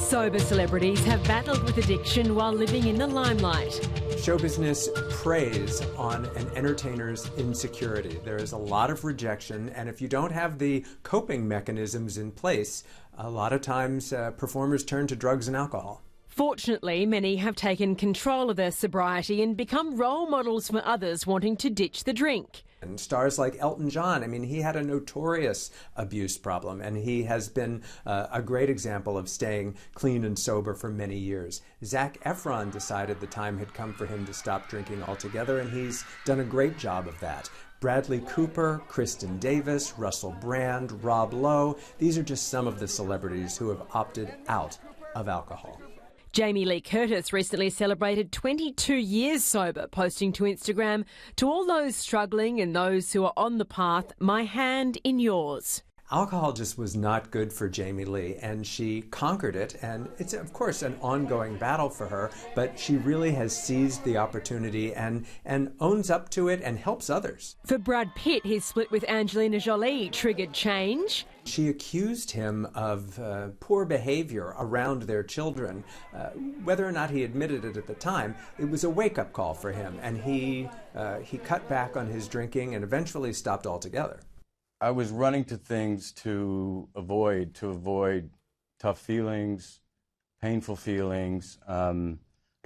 Sober celebrities have battled with addiction while living in the limelight. Show business preys on an entertainer's insecurity. There is a lot of rejection, and if you don't have the coping mechanisms in place, a lot of times performers turn to drugs and alcohol. Fortunately, many have taken control of their sobriety and become role models for others wanting to ditch the drink. And stars like Elton John, I mean, he had a notorious abuse problem, and he has been a great example of staying clean and sober for many years. Zac Efron decided the time had come for him to stop drinking altogether, and he's done a great job of that. Bradley Cooper, Kristen Davis, Russell Brand, Rob Lowe, these are just some of the celebrities who have opted out of alcohol. Jamie Lee Curtis recently celebrated 22 years sober, posting to Instagram, "To all those struggling and those who are on the path, my hand in yours." Alcohol just was not good for Jamie Lee, and she conquered it, and it's of course an ongoing battle for her, but she really has seized the opportunity and owns up to it and helps others. For Brad Pitt, his split with Angelina Jolie triggered change. She accused him of poor behavior around their children. Whether or not he admitted it at the time, it was a wake-up call for him, and he cut back on his drinking and eventually stopped altogether. I was running to things to avoid tough feelings, painful feelings. I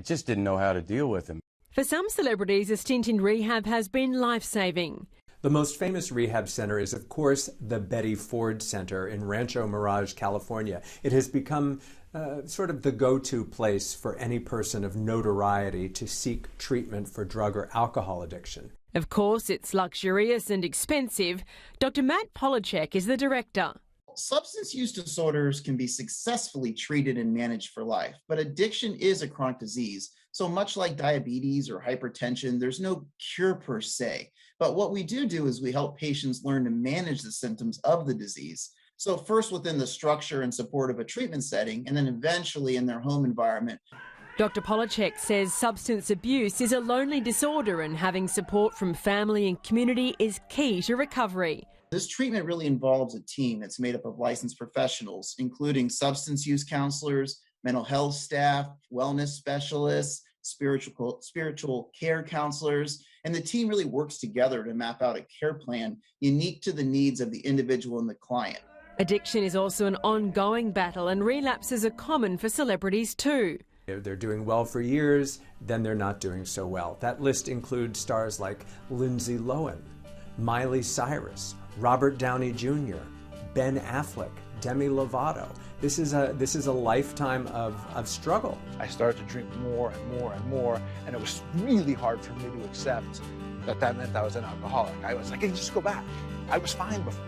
just didn't know how to deal with them. For some celebrities, a stint in rehab has been life-saving. The most famous rehab center is, of course, the Betty Ford Center in Rancho Mirage, California. It has become sort of the go-to place for any person of notoriety to seek treatment for drug or alcohol addiction. Of course, it's luxurious and expensive. Dr. Matt Polachek is the director. Substance use disorders can be successfully treated and managed for life, but addiction is a chronic disease. So much like diabetes or hypertension, there's no cure per se. But what we do is we help patients learn to manage the symptoms of the disease. So first within the structure and support of a treatment setting, and then eventually in their home environment. Dr. Polachek says substance abuse is a lonely disorder and having support from family and community is key to recovery. This treatment really involves a team that's made up of licensed professionals, including substance use counselors, mental health staff, wellness specialists, spiritual care counselors, and the team really works together to map out a care plan unique to the needs of the individual and the client. Addiction is also an ongoing battle, and relapses are common for celebrities too. They're doing well for years, then they're not doing so well. That list includes stars like Lindsay Lohan, Miley Cyrus, Robert Downey Jr., Ben Affleck, Demi Lovato. This is a lifetime of struggle. I started to drink more and more and more, and it was really hard for me to accept that meant I was an alcoholic. I was like, I can just go back. I was fine before.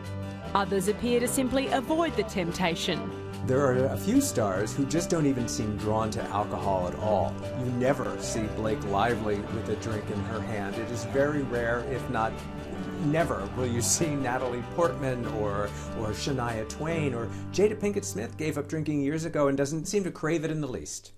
Others appear to simply avoid the temptation. There are a few stars who just don't even seem drawn to alcohol at all. You never see Blake Lively with a drink in her hand. It is very rare, if not never, will you see Natalie Portman or Shania Twain, or Jada Pinkett Smith gave up drinking years ago and doesn't seem to crave it in the least.